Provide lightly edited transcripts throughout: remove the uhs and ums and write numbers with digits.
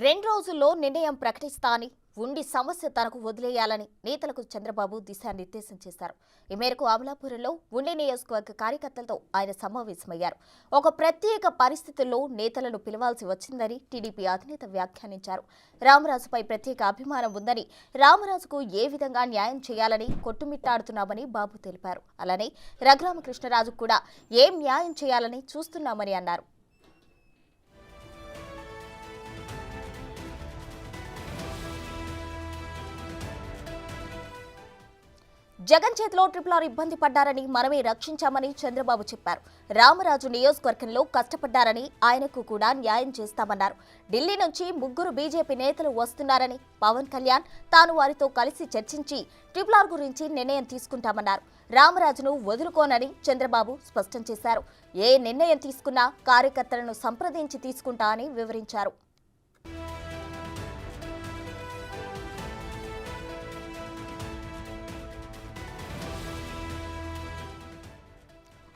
2 రోజుల్లో నిర్ణయం ప్రకటిస్తా అని ఉండి సమస్య తనకు వదిలేయాలని నేతలకు చంద్రబాబు దిశానిర్దేశం చేశారు. ఈ మేరకు అమలాపురంలో ఉండి నియోజకవర్గ కార్యకర్తలతో ఆయన సమావేశమయ్యారు. ఒక ప్రత్యేక పరిస్థితుల్లో నేతలను పిలవాల్సి వచ్చిందని టీడీపీ అధినేత వ్యాఖ్యానించారు. రామరాజుపై ప్రత్యేక అభిమానం ఉందని, రామరాజుకు ఏ విధంగా న్యాయం చేయాలని కొట్టుమిట్టాడుతున్నామని బాబు తెలిపారు. అలానే రఘురామకృష్ణరాజుకు కూడా ఏం న్యాయం చేయాలని చూస్తున్నామని అన్నారు. జగన్ చేతిలో RRR ఇబ్బంది పడ్డారని మనమే రక్షించామని చంద్రబాబు చెప్పారు. రామరాజు నియోజకవర్గంలో కష్టపడ్డారని ఆయనకు కూడా న్యాయం చేస్తామన్నారు. ఢిల్లీ నుంచి 3 బీజేపీ నేతలు వస్తున్నారని, పవన్ కళ్యాణ్ తాను వారితో కలిసి చర్చించి RRR గురించి నిర్ణయం తీసుకుంటామన్నారు. రామరాజును వదులుకోనని చంద్రబాబు స్పష్టం చేశారు. ఏ నిర్ణయం తీసుకున్నా కార్యకర్తలను సంప్రదించి తీసుకుంటా అని వివరించారు.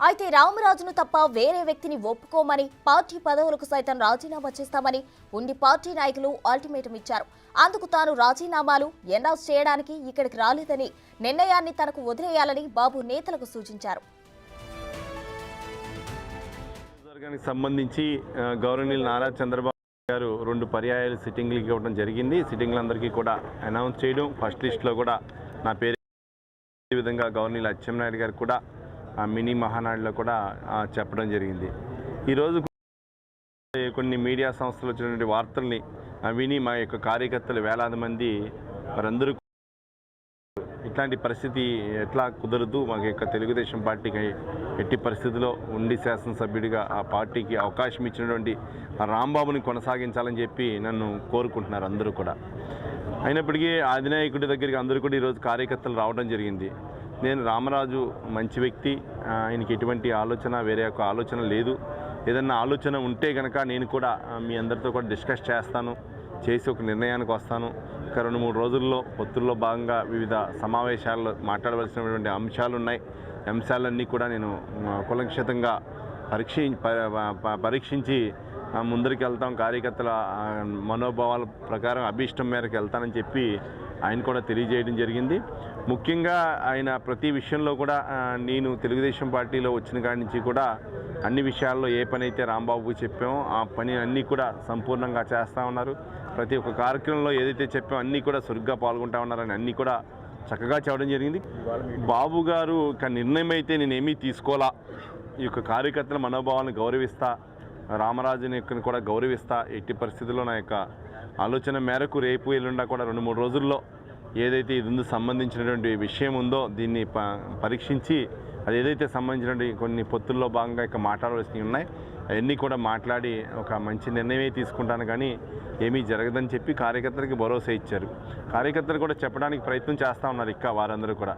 అయితే రామరాజును తప్ప వేరే వ్యక్తిని ఒప్పుకోమని, పార్టీ పదవులకు సైతం రాజీనామా చేస్తామని ఉండి పార్టీ నాయకులు అల్టిమేటం ఇచ్చారు. అందుకు తాను రాజీనామాలు ఎనౌన్స్ చేయడానికి ఇక్కడికి రాలేదని, నిర్ణయాన్ని తనకు వదిలేయాలని బాబు నేతలకు సూచించారు. సంబంధించి గవర్నర్ నారా చంద్రబాబు గారు 2 పర్యాయాలు సిట్టింగ్లకి ఇవ్వడం జరిగింది. సిట్టింగ్లందరికీ కూడా అనౌన్స్ చేయడం, ఫస్ట్ లిస్ట్లో కూడా నా పేరు, ఈ విధంగా గవర్నర్ అచ్చెన్నాయుడు గారు కూడా మినీ మహానాడులో కూడా చెప్పడం జరిగింది. ఈరోజు కొన్ని మీడియా సంస్థలు వచ్చినటువంటి వార్తల్ని విని మా యొక్క కార్యకర్తలు వేలాది మంది వారందరూ ఇట్లాంటి పరిస్థితి ఎట్లా కుదరదు, మా యొక్క తెలుగుదేశం పార్టీకి ఎట్టి పరిస్థితిలో ఉండి శాసనసభ్యుడిగా ఆ పార్టీకి అవకాశం ఇచ్చినటువంటి రాంబాబుని కొనసాగించాలని చెప్పి నన్ను కోరుకుంటున్నారు అందరూ కూడా. అయినప్పటికీ అధినాయకుడి దగ్గరికి అందరూ కూడా ఈరోజు కార్యకర్తలు రావడం జరిగింది. నేను రామరాజు మంచి వ్యక్తి, ఆయనకి ఎటువంటి ఆలోచన, వేరే యొక్క ఆలోచన లేదు. ఏదన్నా ఆలోచన ఉంటే కనుక నేను కూడా మీ అందరితో కూడా డిస్కస్ చేస్తాను, చేసి ఒక నిర్ణయానికి వస్తాను. ఒక 2-3 రోజుల్లో పొత్తుల్లో భాగంగా వివిధ సమావేశాల్లో మాట్లాడవలసినటువంటి అంశాలు ఉన్నాయి. అంశాలన్నీ కూడా నేను కులంక్షితంగా పరీక్షించి ముందరికి వెళ్తాం. కార్యకర్తల మనోభావాల ప్రకారం అభీష్టం మేరకు వెళ్తానని చెప్పి ఆయన కూడా తెలియజేయడం జరిగింది. ముఖ్యంగా ఆయన ప్రతి విషయంలో కూడా నేను తెలుగుదేశం పార్టీలో వచ్చిన కాడి నుంచి కూడా అన్ని విషయాల్లో ఏ పని అయితే రాంబాబుకి చెప్పామో ఆ పని అన్నీ కూడా సంపూర్ణంగా చేస్తూ ఉన్నారు. ప్రతి ఒక్క కార్యక్రమంలో ఏదైతే చెప్పామో అన్నీ కూడా చురుగ్గా పాల్గొంటూ ఉన్నారని అన్నీ కూడా చక్కగా చెప్పడం జరిగింది. బాబు గారు ఇక నిర్ణయం అయితే నేనేమీ తీసుకోవాలా, ఈ యొక్క కార్యకర్తల మనోభావాలను గౌరవిస్తా, రామరాజుని కూడా గౌరవిస్తా. ఎట్టి పరిస్థితుల్లో నా యొక్క ఆలోచన మేరకు రేపు ఎల్లుండా కూడా 2-3 రోజుల్లో ఏదైతే ఇది సంబంధించినటువంటి విషయం ఉందో దీన్ని పరీక్షించి అది ఏదైతే సంబంధించినటువంటి కొన్ని పొత్తుల్లో భాగంగా ఇక మాట్లాడవలసినవి ఉన్నాయి అవన్నీ కూడా మాట్లాడి ఒక మంచి నిర్ణయమే తీసుకుంటాను, కానీ ఏమీ జరగదని చెప్పి కార్యకర్తలకి భరోసా ఇచ్చారు. కార్యకర్తలు కూడా చెప్పడానికి ప్రయత్నం చేస్తూ ఉన్నారు ఇంకా వారందరూ కూడా.